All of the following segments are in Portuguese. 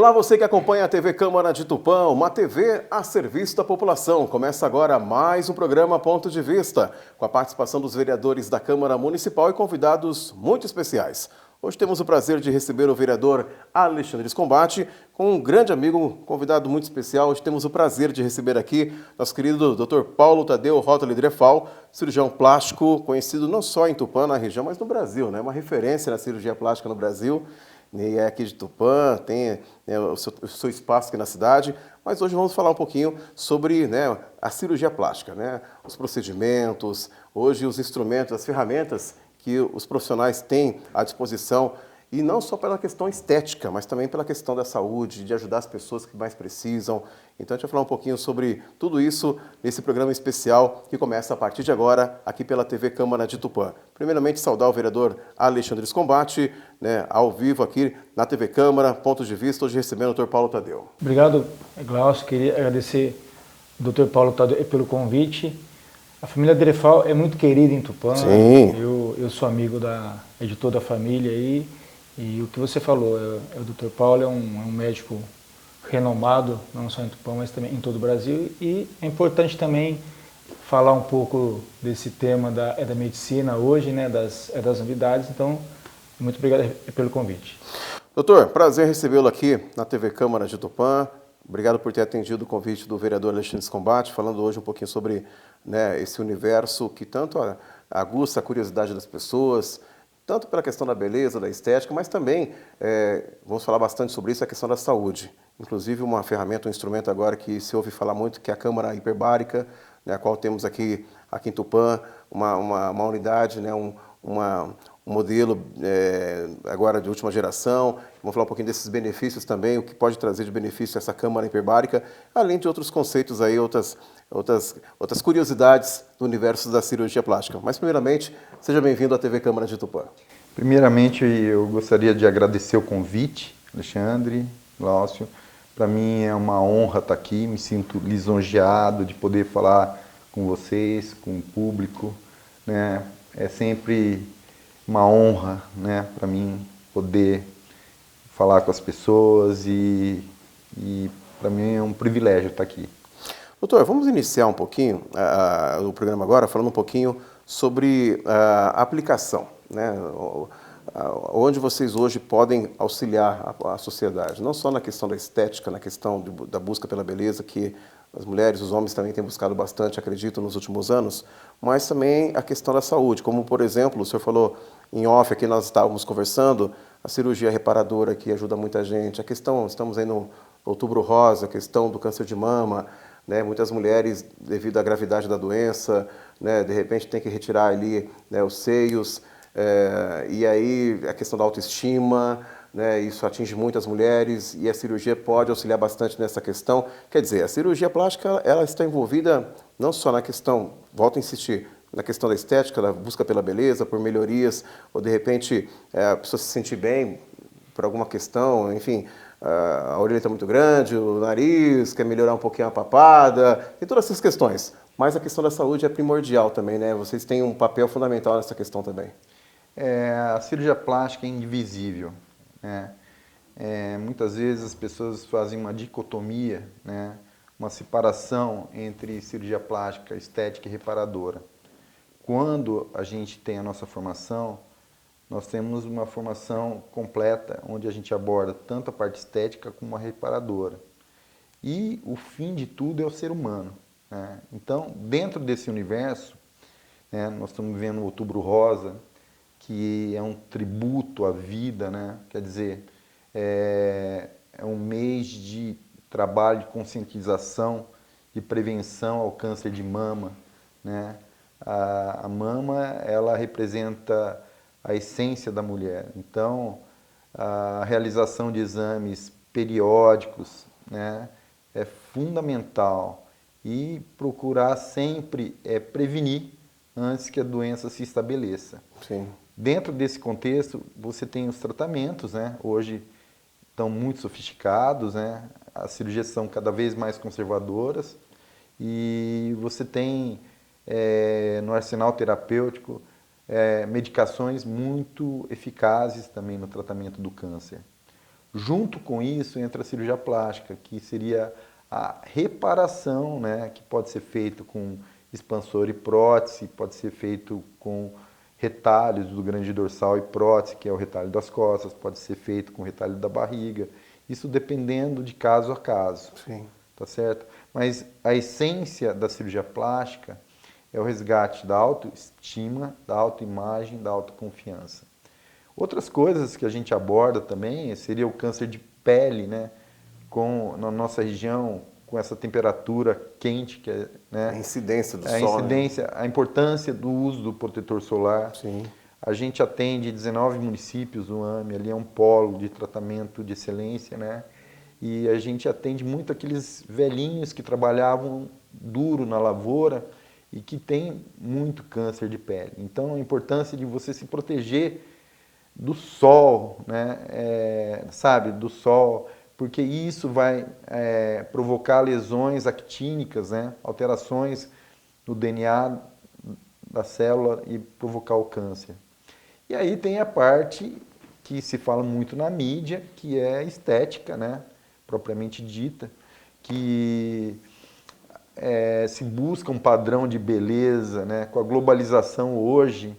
Olá, você que acompanha a TV Câmara de Tupã, uma TV a serviço da população. Começa agora mais um programa Ponto de Vista, com a participação dos vereadores da Câmara Municipal e convidados muito especiais. Hoje temos o prazer de receber o vereador Alexandre Scombate, com um grande amigo, um convidado muito especial. Hoje temos o prazer de receber aqui nosso querido Dr. Paulo Tadeu Rótoli Drefal, cirurgião plástico, conhecido não só em Tupã, na região, mas no Brasil, né? Uma referência na cirurgia plástica no Brasil. E é aqui de Tupã, tem o seu espaço aqui na cidade, mas hoje vamos falar um pouquinho sobre a cirurgia plástica, os procedimentos, hoje os instrumentos, as ferramentas que os profissionais têm à disposição, e não só pela questão estética, mas também pela questão da saúde, de ajudar as pessoas que mais precisam. Então a gente vai falar um pouquinho sobre tudo isso nesse programa especial que começa a partir de agora aqui pela TV Câmara de Tupã. Primeiramente, saudar o vereador Alexandre Scombate, ao vivo aqui na TV Câmara, Ponto de Vista, hoje recebendo o Dr. Paulo Tadeu. Obrigado, Glaucio. Queria agradecer ao Dr. Paulo Tadeu pelo convite. A família Drefal é muito querida em Tupã. Sim. Eu sou amigo de toda a família aí. E o que você falou, o Dr. Paulo é um médico renomado, não só em Tupã, mas também em todo o Brasil. E é importante também falar um pouco desse tema da medicina hoje, das novidades. Então, muito obrigado pelo convite. Doutor, prazer recebê-lo aqui na TV Câmara de Tupã. Obrigado por ter atendido o convite do vereador Alexandre Scombate, falando hoje um pouquinho sobre esse universo que tanto aguça a curiosidade das pessoas, tanto pela questão da beleza, da estética, mas também, vamos falar bastante sobre isso, a questão da saúde. Inclusive uma ferramenta, um instrumento agora que se ouve falar muito, que é a câmara hiperbárica, a qual temos aqui em Tupã, uma unidade, um modelo agora de última geração. Vamos falar um pouquinho desses benefícios também, o que pode trazer de benefício essa câmara hiperbárica, além de outros conceitos aí, outras curiosidades do universo da cirurgia plástica. Mas primeiramente, seja bem-vindo à TV Câmara de Tupã. Primeiramente, eu gostaria de agradecer o convite, Alexandre, Glaucio. Para mim é uma honra estar aqui, me sinto lisonjeado de poder falar com vocês, com o público, É sempre uma honra, para mim poder falar com as pessoas e para mim é um privilégio estar aqui. Doutor, vamos iniciar um pouquinho o programa agora, falando um pouquinho sobre a aplicação, onde vocês hoje podem auxiliar a sociedade, não só na questão da estética, na questão da busca pela beleza, que as mulheres, os homens também têm buscado bastante, acredito, nos últimos anos, mas também a questão da saúde, como, por exemplo, o senhor falou em off aqui, nós estávamos conversando, a cirurgia reparadora que ajuda muita gente, a questão, estamos aí no Outubro Rosa, a questão do câncer de mama, muitas mulheres, devido à gravidade da doença, de repente tem que retirar ali os seios, e aí a questão da autoestima, isso atinge muitas mulheres e a cirurgia pode auxiliar bastante nessa questão. Quer dizer, a cirurgia plástica ela está envolvida não só na questão, volto a insistir, na questão da estética, da busca pela beleza, por melhorias, ou de repente a pessoa se sentir bem por alguma questão, enfim, a orelha está muito grande, o nariz, quer melhorar um pouquinho a papada, tem todas essas questões. Mas a questão da saúde é primordial também, Vocês têm um papel fundamental nessa questão também. A cirurgia plástica é indivisível, muitas vezes as pessoas fazem uma dicotomia, uma separação entre cirurgia plástica, estética e reparadora. Quando a gente tem a nossa formação, nós temos uma formação completa, onde a gente aborda tanto a parte estética como a reparadora. E o fim de tudo é o ser humano. Então, dentro desse universo, nós estamos vivendo o Outubro Rosa, que é um tributo à vida, Quer dizer, é um mês de trabalho de conscientização, de prevenção ao câncer de mama, A mama, ela representa a essência da mulher. Então, a realização de exames periódicos, é fundamental e procurar sempre prevenir antes que a doença se estabeleça. Sim. Dentro desse contexto, você tem os tratamentos, Hoje estão muito sofisticados, As cirurgias são cada vez mais conservadoras e você tem no arsenal terapêutico medicações muito eficazes também no tratamento do câncer. Junto com isso entra a cirurgia plástica, que seria a reparação, né, que pode ser feito com expansor e prótese, pode ser feito com retalhos do grande dorsal e prótese, que é o retalho das costas, pode ser feito com retalho da barriga, isso dependendo de caso a caso. Sim. Tá certo? Mas a essência da cirurgia plástica é o resgate da autoestima, da autoimagem, da autoconfiança. Outras coisas que a gente aborda também seria o câncer de pele, né? Na nossa região, com essa temperatura quente, que é, né? A incidência do a sol. incidência, a importância do uso do protetor solar. Sim. A gente atende 19 municípios no AME, ali é um polo de tratamento de excelência, né? E a gente atende muito aqueles velhinhos que trabalhavam duro na lavoura e que tem muito câncer de pele. Então, a importância de você se proteger do sol, né? Sabe, do sol, porque isso vai provocar lesões actínicas, né? Alterações no DNA da célula e provocar o câncer. E aí tem a parte que se fala muito na mídia, que é a estética, né? Propriamente dita, que se busca um padrão de beleza, né? Com a globalização hoje,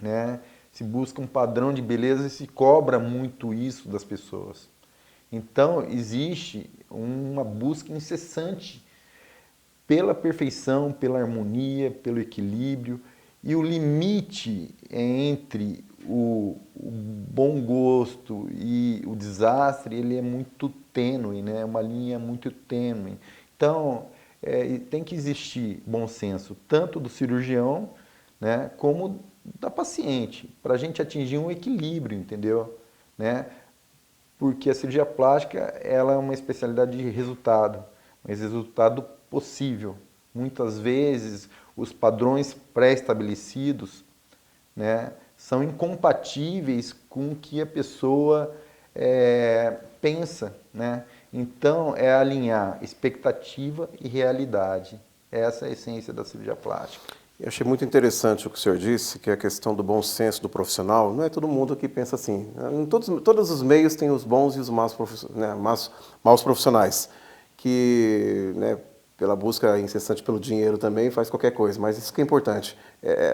né? Se busca um padrão de beleza e se cobra muito isso das pessoas. Então, existe uma busca incessante pela perfeição, pela harmonia, pelo equilíbrio, e o limite entre o bom gosto e o desastre, ele é muito tênue, né? É uma linha muito tênue. Então, tem que existir bom senso, tanto do cirurgião, né, como da paciente, para a gente atingir um equilíbrio, entendeu? Né? Porque a cirurgia plástica, ela é uma especialidade de resultado, mas resultado possível. Muitas vezes, os padrões pré-estabelecidos, né, são incompatíveis com o que a pessoa pensa, né? Então, é alinhar expectativa e realidade. Essa é a essência da cirurgia plástica. Eu achei muito interessante o que o senhor disse, que é a questão do bom senso do profissional. Não é todo mundo que pensa assim. Em todos os meios tem os bons e os maus profissionais, que, né, pela busca incessante pelo dinheiro também faz qualquer coisa, mas isso que é importante.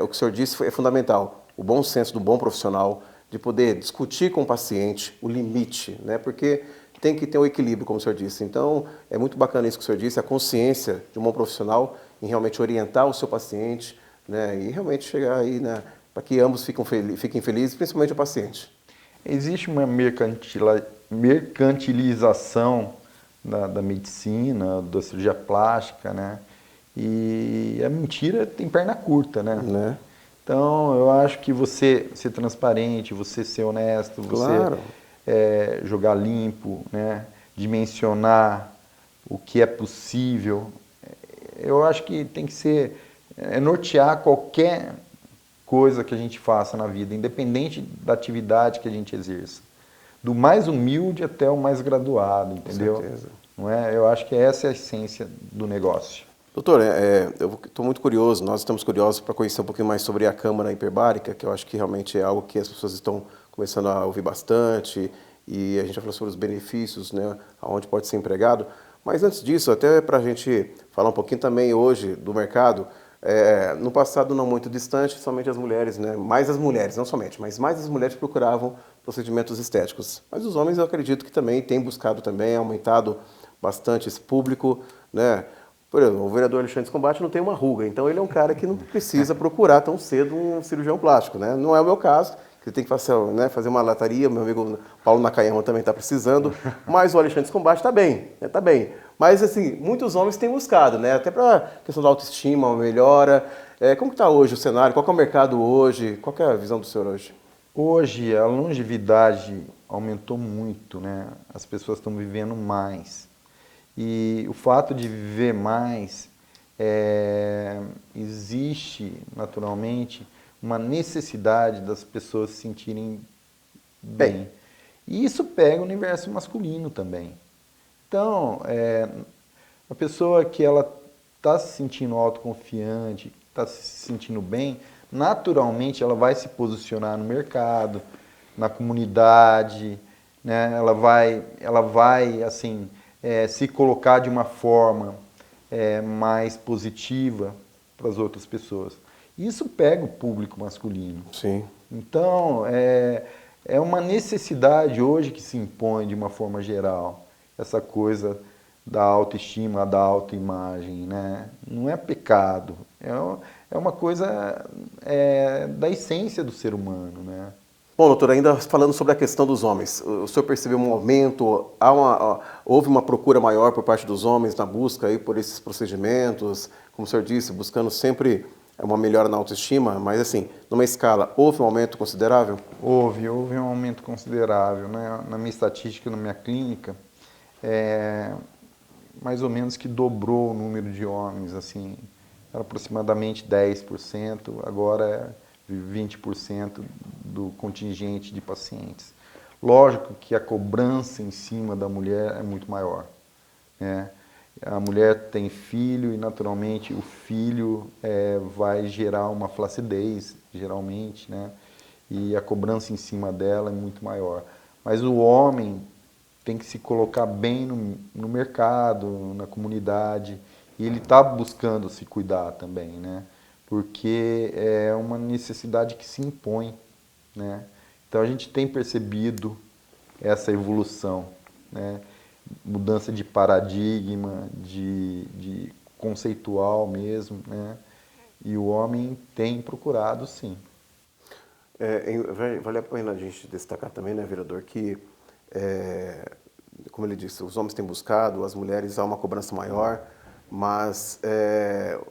O que o senhor disse é fundamental, o bom senso do bom profissional, de poder discutir com o paciente o limite, né, porque tem que ter um equilíbrio, como o senhor disse. Então, é muito bacana isso que o senhor disse, a consciência de um bom profissional em realmente orientar o seu paciente, né, e realmente chegar aí, né, para que ambos fiquem felizes, principalmente o paciente. Existe uma mercantilização da medicina, da cirurgia plástica, né? E a mentira tem perna curta, né? Então, eu acho que você ser transparente, você ser honesto, Claro. você jogar limpo, né? Dimensionar o que é possível. Eu acho que tem que ser, nortear qualquer coisa que a gente faça na vida, independente da atividade que a gente exerça. Do mais humilde até o mais graduado, entendeu? Com certeza. Não é? Eu acho que essa é a essência do negócio. Doutor, eu estou muito curioso, nós estamos curiosos para conhecer um pouquinho mais sobre a câmara hiperbárica, que eu acho que realmente é algo que as pessoas estão começando a ouvir bastante, e a gente já falou sobre os benefícios, né, aonde pode ser empregado. Mas antes disso, até para a gente falar um pouquinho também hoje do mercado, no passado não muito distante, somente as mulheres, né, mais as mulheres, não somente, mas mais as mulheres procuravam procedimentos estéticos. Mas os homens eu acredito que também têm buscado também, aumentado bastante esse público, né? Por exemplo, o vereador Alexandre Combate não tem uma ruga, então ele é um cara que não precisa procurar tão cedo um cirurgião plástico, né? Não é o meu caso, que tem que fazer uma lataria, meu amigo Paulo Nakayama também está precisando, mas o Alexandre Combate está bem, né? Tá bem. Mas, assim, muitos homens têm buscado, né? Até para questão da autoestima, uma melhora. Como que está hoje o cenário? Qual que é o mercado hoje? Qual que é a visão do senhor hoje? Hoje, a longevidade aumentou muito, né? As pessoas estão vivendo mais. E o fato de viver mais, existe naturalmente uma necessidade das pessoas se sentirem bem. E isso pega o universo masculino também. Então, a pessoa que ela está se sentindo autoconfiante, está se sentindo bem, naturalmente ela vai se posicionar no mercado, na comunidade, né? Ela vai assim, se colocar de uma forma mais positiva para as outras pessoas. Isso pega o público masculino. Sim. Então, é uma necessidade hoje que se impõe de uma forma geral, essa coisa da autoestima, da autoimagem, né? Não é pecado, é uma coisa da essência do ser humano, né? Bom, doutor, ainda falando sobre a questão dos homens, o senhor percebeu um aumento, houve uma procura maior por parte dos homens na busca aí por esses procedimentos, como o senhor disse, buscando sempre uma melhora na autoestima, mas assim, numa escala, houve um aumento considerável? Houve um aumento considerável, né? Na minha estatística, na minha clínica, mais ou menos que dobrou o número de homens, assim, era aproximadamente 10%, agora é 20% do contingente de pacientes. Lógico que a cobrança em cima da mulher é muito maior, né? A mulher tem filho e, naturalmente, o filho vai gerar uma flacidez, geralmente, né? E a cobrança em cima dela é muito maior. Mas o homem tem que se colocar bem no mercado, na comunidade, e ele está buscando se cuidar também, né? Porque é uma necessidade que se impõe, né? Então a gente tem percebido essa evolução, né? Mudança de paradigma, de conceitual mesmo, né? E o homem tem procurado, sim. Vale a pena a gente destacar também, né, vereador, que, como ele disse, os homens têm buscado, as mulheres há uma cobrança maior, mas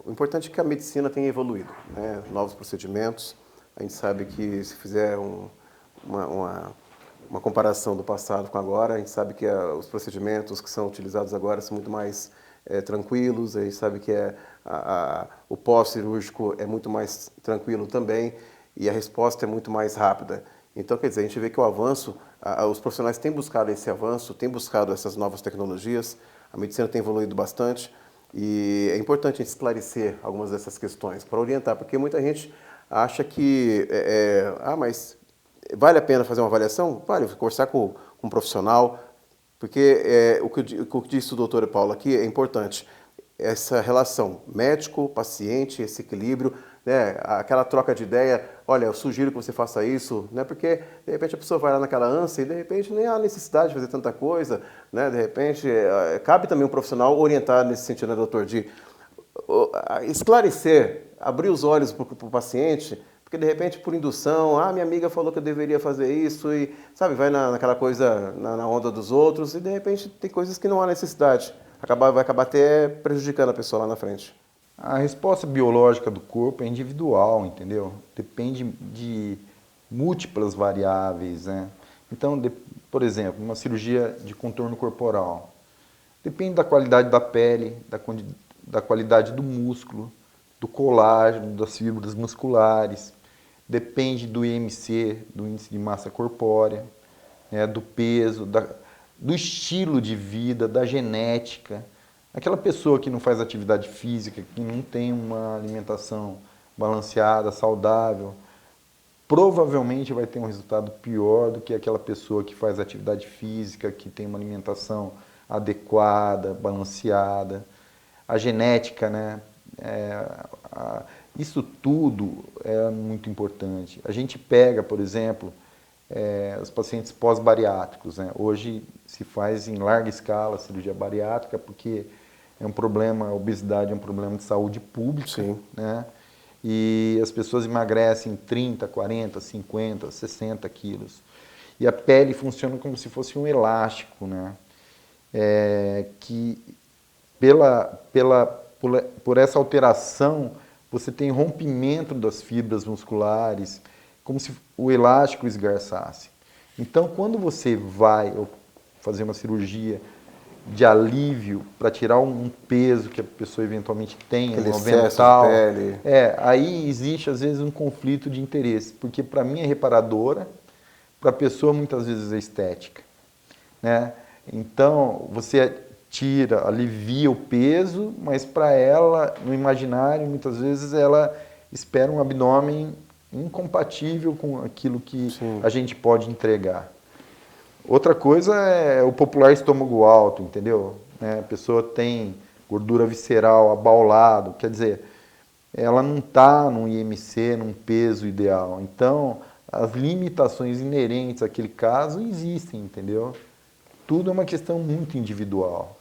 o importante é que a medicina tenha evoluído, né? Novos procedimentos. A gente sabe que se fizer uma comparação do passado com agora, a gente sabe que os procedimentos que são utilizados agora são muito mais tranquilos, a gente sabe que o pós-cirúrgico é muito mais tranquilo também e a resposta é muito mais rápida. Então, quer dizer, a gente vê que o avanço, os profissionais têm buscado esse avanço, têm buscado essas novas tecnologias, a medicina tem evoluído bastante e é importante a gente esclarecer algumas dessas questões para orientar, porque muita gente acha que, mas vale a pena fazer uma avaliação? Vale, conversar com um profissional, porque o que disse o doutor Paulo aqui é importante. Essa relação médico-paciente, esse equilíbrio, né? Aquela troca de ideia, olha, eu sugiro que você faça isso, né? Porque de repente a pessoa vai lá naquela ânsia e de repente nem há necessidade de fazer tanta coisa, né? De repente cabe também um profissional orientar nesse sentido, né, doutor, de esclarecer, abrir os olhos para o paciente, porque de repente por indução, minha amiga falou que eu deveria fazer isso e, sabe, vai naquela coisa, na onda dos outros e de repente tem coisas que não há necessidade. Vai acabar até prejudicando a pessoa lá na frente. A resposta biológica do corpo é individual, entendeu? Depende de múltiplas variáveis, né? Então, por exemplo, uma cirurgia de contorno corporal. Depende da qualidade da pele, da qualidade do músculo, do colágeno, das fibras musculares. Depende do IMC, do índice de massa corpórea, né, do peso, do estilo de vida, da genética. Aquela pessoa que não faz atividade física, que não tem uma alimentação balanceada, saudável, provavelmente vai ter um resultado pior do que aquela pessoa que faz atividade física, que tem uma alimentação adequada, balanceada. A genética, né? Isso tudo é muito importante. A gente pega, por exemplo, os pacientes pós-bariátricos, né? Hoje se faz em larga escala a cirurgia bariátrica porque é um problema, a obesidade é um problema de saúde pública, sim, né? E as pessoas emagrecem 30, 40, 50, 60 quilos. E a pele funciona como se fosse um elástico, né? Que por essa alteração você tem rompimento das fibras musculares, como se o elástico esgarçasse. Então, quando você vai fazer uma cirurgia de alívio para tirar um peso que a pessoa eventualmente tem, aquele um excesso avental, de pele. aí existe às vezes um conflito de interesse, porque para mim é reparadora, para a pessoa muitas vezes é estética, né? Então, você tira, alivia o peso, mas para ela, no imaginário, muitas vezes ela espera um abdômen incompatível com aquilo que a gente pode entregar. Outra coisa é o popular estômago alto, entendeu? A pessoa tem gordura visceral, abaulado, quer dizer, ela não está num IMC, num peso ideal. Então, as limitações inerentes àquele caso existem, entendeu? Tudo é uma questão muito individual.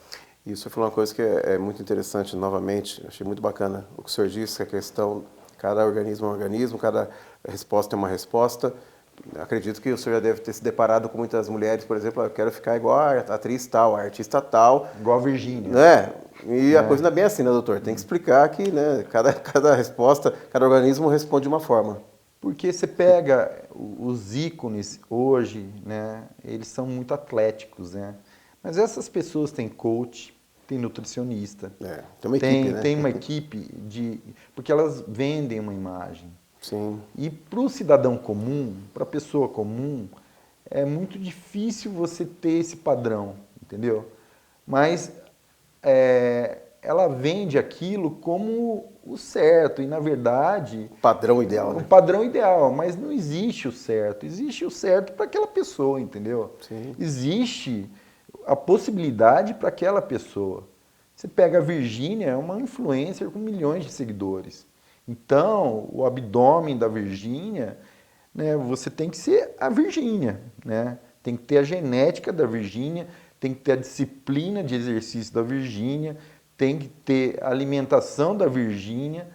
Isso foi uma coisa que é muito interessante, novamente, achei muito bacana o que o senhor disse, que a questão, cada organismo é um organismo, cada resposta é uma resposta. Acredito que o senhor já deve ter se deparado com muitas mulheres, por exemplo, eu quero ficar igual a atriz tal, a artista tal. Igual a Virgínia. Né? E a coisa não é bem assim, né, doutor? Tem que explicar que, né, cada resposta, cada organismo responde de uma forma. Porque você pega os ícones hoje, né, eles são muito atléticos, né? Mas essas pessoas têm coach, tem nutricionista. Tem uma equipe, né? Tem uma equipe porque elas vendem uma imagem. Sim. E para o cidadão comum, para a pessoa comum, é muito difícil você ter esse padrão, entendeu? Mas ela vende aquilo como o certo, e na verdade... O padrão ideal, né? O padrão ideal, mas não existe o certo. Existe o certo para aquela pessoa, entendeu? Sim. Existe a possibilidade para aquela pessoa. Você pega a Virgínia, é uma influencer com milhões de seguidores. Então, o abdômen da Virgínia, né, você tem que ser a Virgínia, né? Tem que ter a genética da Virgínia, tem que ter a disciplina de exercício da Virgínia, tem que ter a alimentação da Virgínia,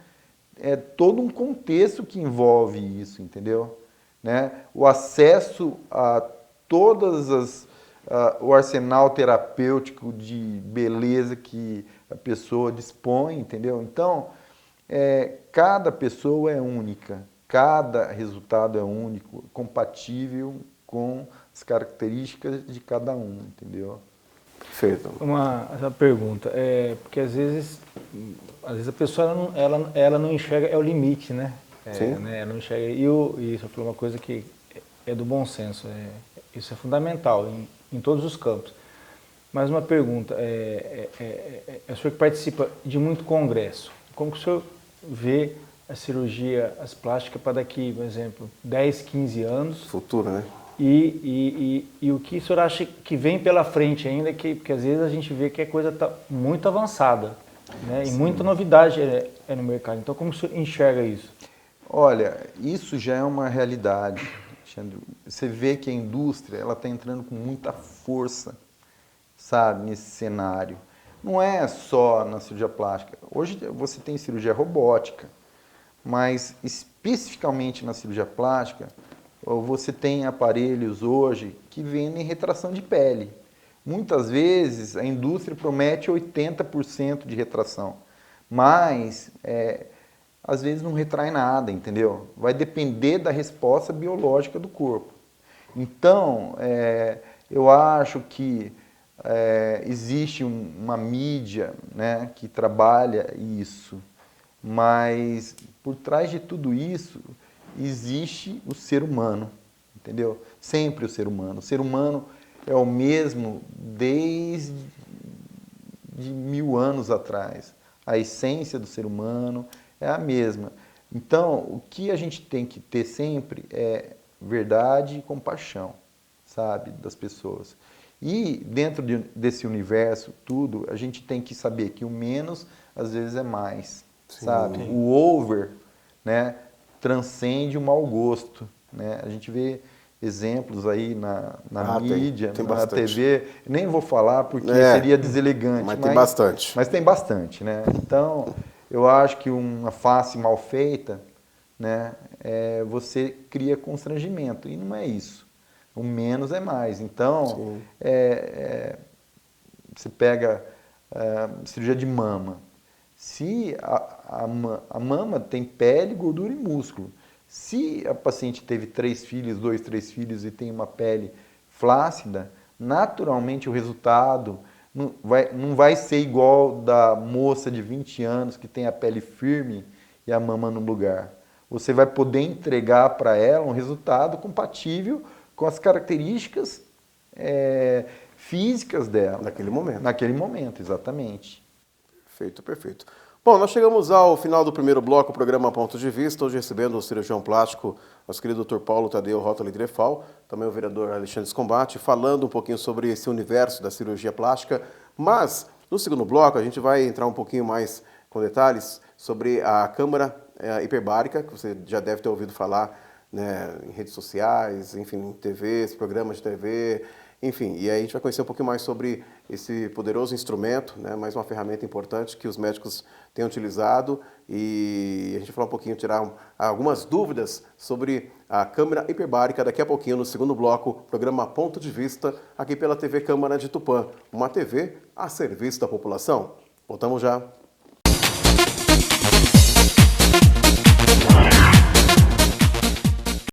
é todo um contexto que envolve isso, entendeu? Né? O acesso a o arsenal terapêutico de beleza que a pessoa dispõe, entendeu? Então, cada pessoa é única, cada resultado é único, compatível com as características de cada um, entendeu? Perfeito. Essa pergunta, porque às vezes a pessoa ela não enxerga, é o limite, né? Sim. Né? Ela não enxerga, e isso foi uma coisa que é do bom senso, isso é fundamental em todos os campos. Mas uma pergunta, o senhor que participa de muito congresso, como que o senhor vê a cirurgia, as plásticas para daqui, por exemplo, 10, 15 anos? Futuro, né? E o que o senhor acha que vem pela frente ainda, porque às vezes a gente vê que a coisa está muito avançada, né? E muita novidade no mercado. Então, como o senhor enxerga isso? Olha, isso já é uma realidade, Alexandre. Você vê que a indústria está entrando com muita força, sabe, nesse cenário. Não é só na cirurgia plástica. Hoje você tem cirurgia robótica, mas especificamente na cirurgia plástica, você tem aparelhos hoje que vendem retração de pele. Muitas vezes a indústria promete 80% de retração, mas às vezes não retrai nada, entendeu? Vai depender da resposta biológica do corpo. Então, eu acho que existe uma mídia, né, que trabalha isso, mas por trás de tudo isso existe o ser humano, entendeu? Sempre o ser humano. O ser humano é o mesmo desde 1000 anos atrás. A essência do ser humano é a mesma. Então, o que a gente tem que ter sempre é verdade e compaixão, sabe, das pessoas. E dentro desse universo, tudo, a gente tem que saber que o menos, às vezes, é mais, sabe? O over, né, transcende o mau gosto, né? A gente vê exemplos aí na mídia, tem na bastante. TV, nem vou falar porque seria deselegante. Mas tem bastante. Mas tem bastante, né? Então, eu acho que uma face mal feita, né, você cria constrangimento, e não é isso. O menos é mais. Então, você pega cirurgia de mama. Se a mama tem pele, gordura e músculo. Se a paciente teve 3 filhos, 2, 3 filhos e tem uma pele flácida, naturalmente o resultado não vai ser igual da moça de 20 anos que tem a pele firme e a mama no lugar. Você vai poder entregar para ela um resultado compatível com as características físicas dela. Naquele momento. Naquele momento, exatamente. Perfeito, perfeito. Bom, nós chegamos ao final do primeiro bloco, o programa Ponto de Vista, hoje recebendo o cirurgião plástico nosso querido Dr. Paulo Tadeu Rótoli Drefal, também o vereador Alexandre Scombate, falando um pouquinho sobre esse universo da cirurgia plástica. Mas, no segundo bloco, a gente vai entrar um pouquinho mais com detalhes sobre a câmara hiperbárica, que você já deve ter ouvido falar, né, em redes sociais, enfim, em TVs, programas de TV, enfim. E aí a gente vai conhecer um pouquinho mais sobre esse poderoso instrumento, né, mais uma ferramenta importante que os médicos têm utilizado, e a gente vai falar um pouquinho, tirar algumas dúvidas sobre a câmara hiperbárica daqui a pouquinho, no segundo bloco, programa Ponto de Vista, aqui pela TV Câmara de Tupã, uma TV a serviço da população. Voltamos já.